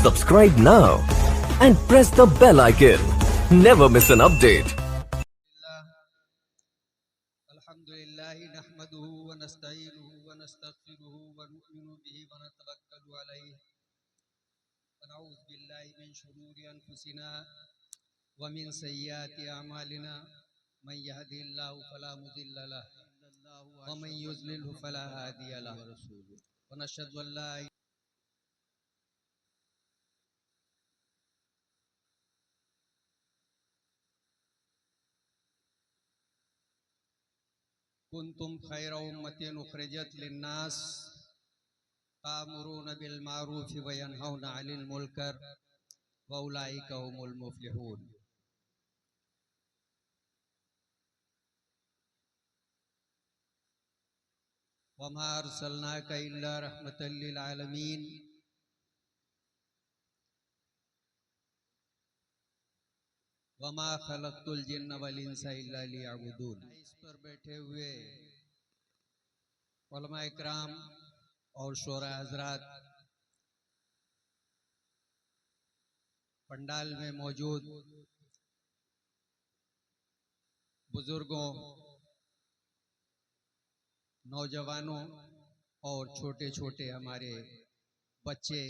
Subscribe now and press the bell icon. Never miss an update. अल्हम्दुलिल्लाह नहमदुहु व नस्तईनुहु व नस्तगफिरुहु व नु'मिनु बिही व नतवक्कलु अलैहि व नऊज़ु बिल्लाहि मिन शुरूरि अनफुसिना व मिन सय्यिआति अमालिना मन यहदिहिल्लाहु फला मुदिल्ल लहु व मन युज़लिलहु फला हादिय लहु व नशहदु अल्ला कुन्तुम खैरा उम्मतिन उखरिजत लिन्नास तामुरून बिल मारूफ व यनहौना अनिल मुनकर व उलाइका हुमुल मुफ्लिहून। वमा अर्सलनाका इल्ला रहमतल लिल आलमीन। वमा खलक़तुल जिन्ना वल इंसा इल्ला लियअबुदून। इस पर बैठे हुए उलमा इकराम और शोरा हजरात, पंडाल में मौजूद बुजुर्गों, नौजवानों और छोटे छोटे हमारे बच्चे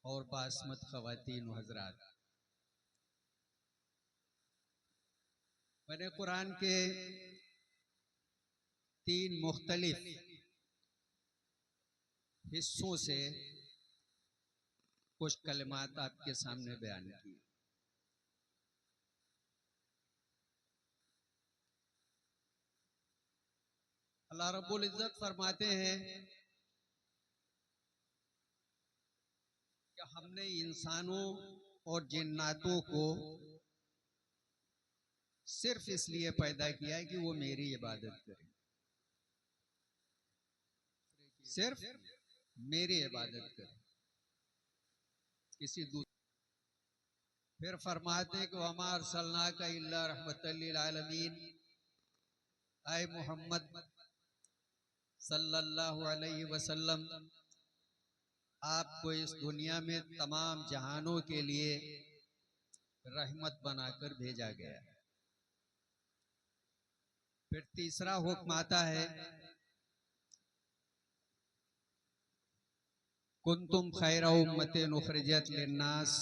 और बासमत ख़वातीन व हजरात, मैंने कुरान के 3 मुख्तलिफ हिस्सों से कुछ कलिमात आपके सामने बयान किए। अल्लाह रब्बुल इज्जत फरमाते हैं कि हमने इंसानों और जिन्नातों को सिर्फ इसलिए पैदा किया है कि वो मेरी इबादत करें, सिर्फ मेरी इबादत करें, किसी दूसरे। फिर फरमाते हैं कि वमा अर्सलनाका इल्ला रहमतल लिल आलमीन, ऐ मोहम्मद सल्लल्लाहु अलैहि वसल्लम, आपको इस दुनिया में तमाम जहानों के लिए रहमत बनाकर भेजा गया है। फिर तीसरा हुक्म आता है, कुन्तुम खैरा उम्मतिन उखरिजत लिन्नास,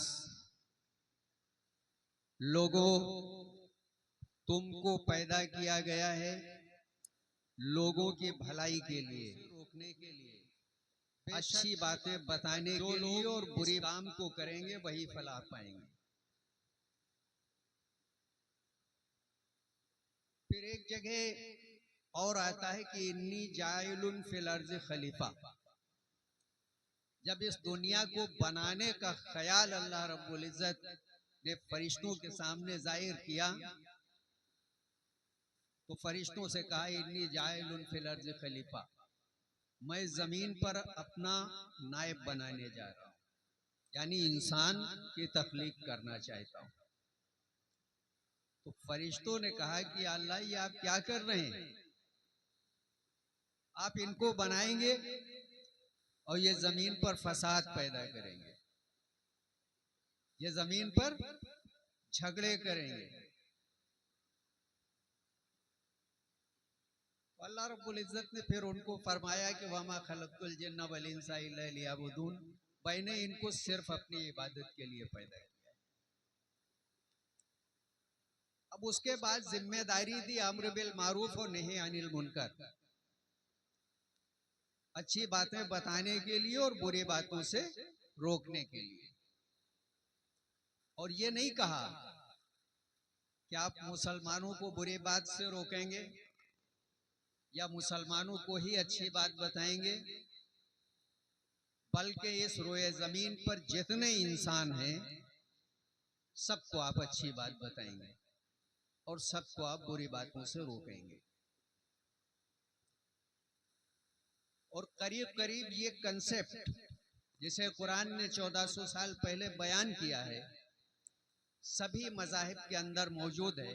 लोगों तुमको पैदा किया गया है लोगों की भलाई के लिए, रोकने के लिए, अच्छी बातें बताने के लिए, और बुरी काम को करेंगे वही फलाह पाएंगे। फिर एक जगह और आता है कि इन्नी जाइलुन फिल अर्ज़ खलीफा। जब इस दुनिया को बनाने का ख्याल अल्लाह रब्बुल इज्जत ने फरिश्तों के सामने जाहिर किया तो फरिश्तों से कहा, इन्नी जाइलुन फिल अर्ज़ खलीफा, मैं जमीन पर अपना नायब बनाने जा रहा हूं, यानी इंसान की तख्लीक करना चाहता हूं। तो फरिश्तों ने कहा कि अल्लाह, ये आप क्या कर रहे हैं? आप इनको बनाएंगे और ये जमीन पर फसाद पैदा करेंगे, ये जमीन पर झगड़े करेंगे। अल्लाह रब्बुल इज्जत ने फिर उनको फरमाया कि वमा खलक़तुल जिन्ना वल इंसा इल्ला लियअबुदून, मैंने इनको सिर्फ अपनी इबादत के लिए पैदा किया। अब उसके बाद जिम्मेदारी दी अम्र बिल मारूफ और नही अनिल मुनकर, अच्छी बातें बताने के लिए और बुरी बातों से रोकने के लिए। और ये नहीं कहा कि आप मुसलमानों को बुरी बात से रोकेंगे या मुसलमानों को ही अच्छी बात बताएंगे, बल्कि इस रोए जमीन पर जितने इंसान हैं सबको आप अच्छी बात बताएंगे और सबको आप बुरी बातों से रोकेंगे। और करीब करीब ये कंसेप्ट जिसे कुरान ने 1400 साल पहले बयान किया है, सभी मज़ाहिब के अंदर मौजूद है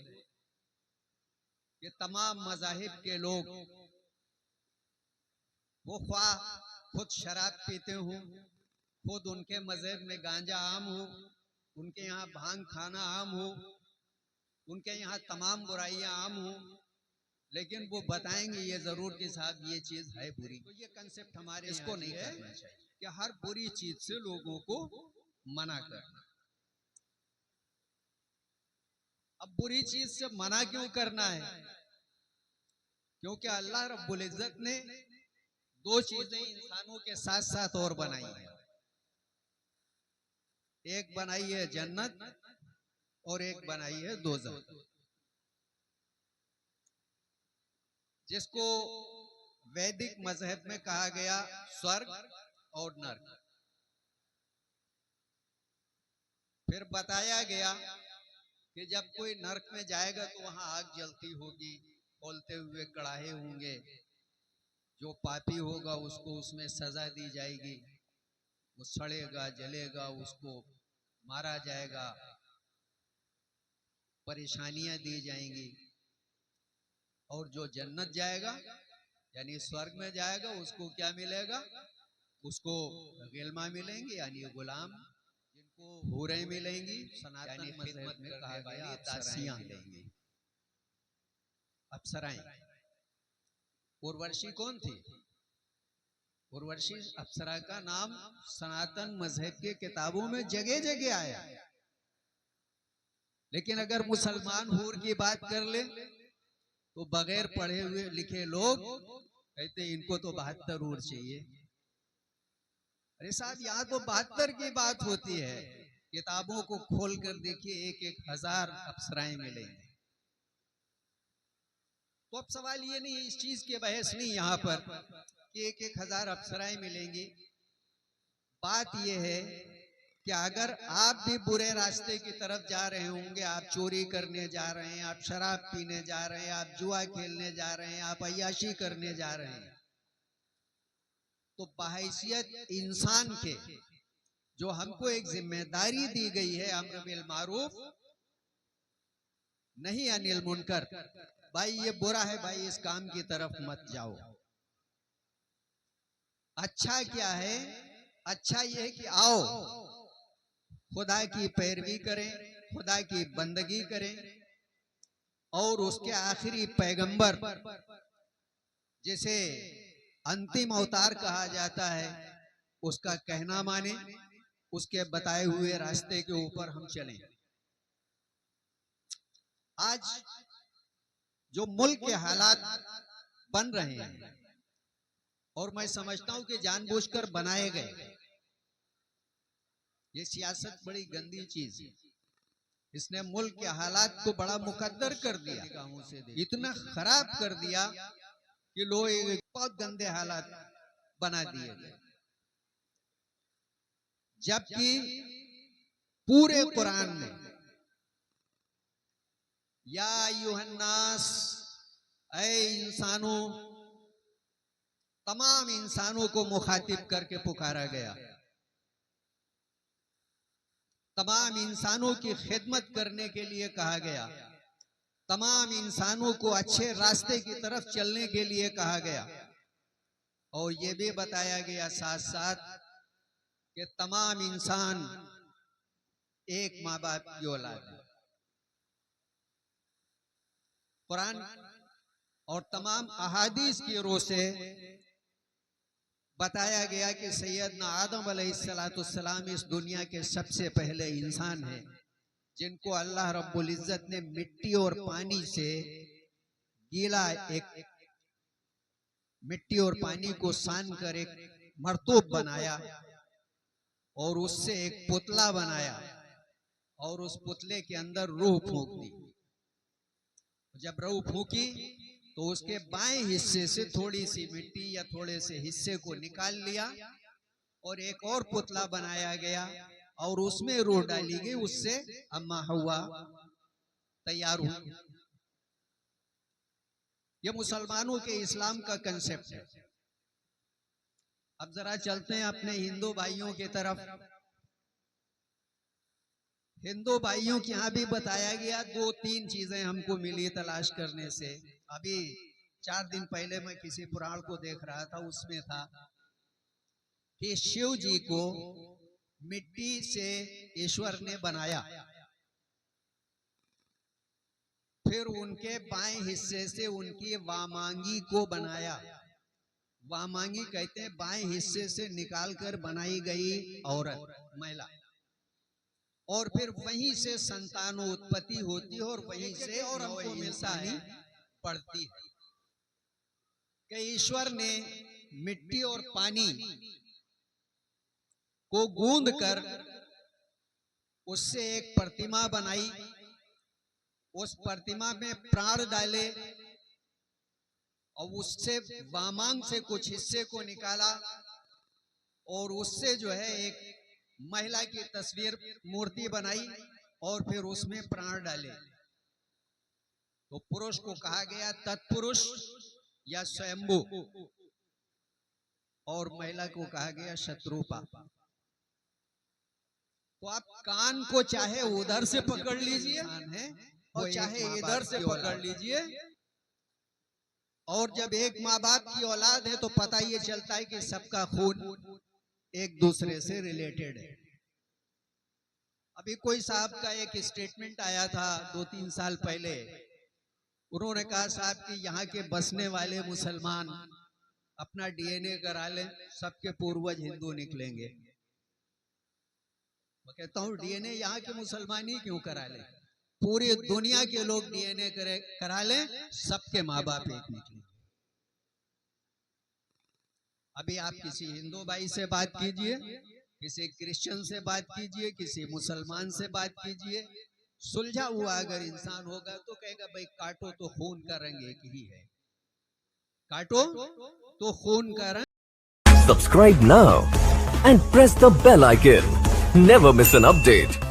कि तमाम मज़ाहिब के लोग वो ख्वाह खुद शराब पीते हों खुद उनके मजहब में गांजा आम हो, उनके यहाँ भांग खाना आम हो, उनके यहाँ तमाम बुराइयां आम हो, लेकिन वो बताएंगे ये जरूर कि साहब ये चीज है बुरी। तो ये कंसेप्ट हमारे इसको नहीं करना चाहिए कि हर बुरी चीज से लोगों को मना करना। अब बुरी चीज से मना क्यों करना है? क्योंकि अल्लाह रब्बुल इज्जत ने दो चीजें इंसानों के साथ साथ और बनाई है। एक बनाई है जन्नत और एक बनाई है दोज़ख, जिसको वैदिक मजहब में कहा गया स्वर्ग और नर्क। फिर बताया गया कि जब कोई नर्क में जाएगा तो वहां आग जलती होगी, खोलते हुए कड़ाहे होंगे, जो पापी होगा उसको उसमें सजा दी जाएगी, वो सड़ेगा जलेगा, उसको मारा जाएगा, परेशानियां दी जाएंगी। और जो जन्नत जाएगा यानी स्वर्ग में जाएगा उसको क्या मिलेगा? उसको गिलमा मिलेंगे यानी गुलाम, जिनको हूरें मिलेंगी, सनातन मजहब में कहा गया दासियां मिलेंगी, अप्सराएं। उर्वशी कौन थी? उर्वशी अप्सरा का नाम सनातन मजहब के किताबों में जगह जगह आया। लेकिन अगर मुसलमान हूर की बात कर ले तो बगैर पढ़े हुए लिखे लोग कहते इनको तो 72 हूर चाहिए। अरे साहब, यहाँ तो 72 की बात होती है। किताबों को खोल कर देखिए, 1,000 अप्सराएं मिलेंगी। तो अब सवाल ये नहीं, इस चीज की बहस नहीं यहाँ पर कि 1,000 अप्सराएं मिलेंगी। बात यह है कि अगर आप भी बुरे रास्ते की तरफ जा रहे होंगे, आप चोरी करने जा रहे हैं, आप शराब पीने जा रहे हैं, आप जुआ खेलने जा रहे हैं, आप अय्याशी करने जा रहे हैं, तो बहैसियत इंसान के जो हमको एक जिम्मेदारी दी गई है अम्र बिल मारूफ नहीं अनिल मुनकर, भाई ये बुरा है भाई इस काम की तरफ मत जाओ। अच्छा क्या है? अच्छा ये है कि आओ खुदा की पैरवी करें, खुदा की बंदगी करें और उसके आखिरी पैगंबर जिसे अंतिम अवतार कहा जाता है उसका कहना माने, उसके बताए हुए रास्ते के ऊपर हम चलें। आज जो मुल्क के हालात बन रहे हैं और मैं समझता हूं कि जानबूझकर बनाए गए, ये सियासत बड़ी गंदी चीज है। इसने मुल्क के हालात को बड़ा मुकद्दर कर दिया, इतना खराब कर दिया कि लोग बहुत गंदे हालात बना दिए गए। जबकि पूरे कुरान में या अय्युहन्नास, ऐ इंसानों, तमाम इंसानों को मुखातिब करके पुकारा गया, तमाम इंसानों की खिदमत करने के लिए कहा गया, तमाम इंसानों को अच्छे रास्ते की तरफ चलने के लिए कहा गया। और यह भी बताया गया साथ साथ कि तमाम इंसान एक माँ बाप की औलाद है। कुरान और तमाम अहादीस की रोह से बताया गया कि सैयदना आदम अलैहिस्सलाम इस दुनिया के सबसे पहले इंसान हैं जिनको अल्लाह रब्बुल इज्जत ने मिट्टी और पानी से गीला, एक मिट्टी और पानी को सान कर एक मरतूब बनाया और उससे एक पुतला बनाया और उस पुतले के अंदर रूह फूंक दी। जब रूह फूंकी तो उसके बाएं हिस्से से थोड़ी सी मिट्टी या थोड़े से हिस्से को निकाल लिया और एक और पुतला बनाया गया और उसमें रूह डाली गई, उससे अम्मा हव्वा तैयार हुई। यह मुसलमानों के इस्लाम का कंसेप्ट है। अब जरा चलते हैं अपने हिंदू भाइयों की तरफ। हिंदू भाइयों के यहाँ भी बताया गया, 2-3 चीजें हमको मिली तलाश करने से। अभी 4 दिन पहले मैं किसी पुराण को देख रहा था, उसमें था कि शिव जी को मिट्टी से ईश्वर ने बनाया, फिर उनके बाएं हिस्से से उनकी वामांगी को बनाया। वामांगी कहते हैं बाएं हिस्से से निकालकर बनाई गई औरत, महिला, और फिर वहीं से संतानोत्पत्ति होती है और वहीं से और हमको मिलता है, पड़ती है। कि ईश्वर ने मिट्टी और पानी को गूंद कर उससे एक प्रतिमा बनाई, उस प्रतिमा में प्राण डाले और उससे वामांग से कुछ हिस्से को निकाला और उससे जो है एक महिला की तस्वीर मूर्ति बनाई और फिर उसमें प्राण डाले। तो पुरुष को कहा गया तत्पुरुष या स्वयंभू और महिला को कहा गया शत्रुपा। तो आप कान को चाहे उधर से पकड़ लीजिए और चाहे इधर से पकड़ लीजिए, और जब एक माँ बाप की औलाद है तो पता ये चलता है कि सबका खून एक दूसरे से रिलेटेड है। अभी कोई साहब का एक स्टेटमेंट आया था 2-3 साल पहले, उन्होंने कहा साहब कि यहाँ के बसने वाले मुसलमान अपना डीएनए करा लें, सबके पूर्वज हिंदू निकलेंगे। मैं कहता हूँ डीएनए यहाँ के मुसलमान ही क्यों करा लें, पूरी दुनिया के लोग डीएनए करा लें, सबके माँ बाप एक निकले। अभी आप किसी हिंदू भाई से बात कीजिए, किसी क्रिश्चियन से बात कीजिए, किसी मुसलमान से बात कीजिए, सुलझा हुआ अगर इंसान होगा तो कहेगा भाई काटो तो खून का रंग एक ही है, काटो तो खून का रंग। Subscribe now and press the bell icon. Never miss an update.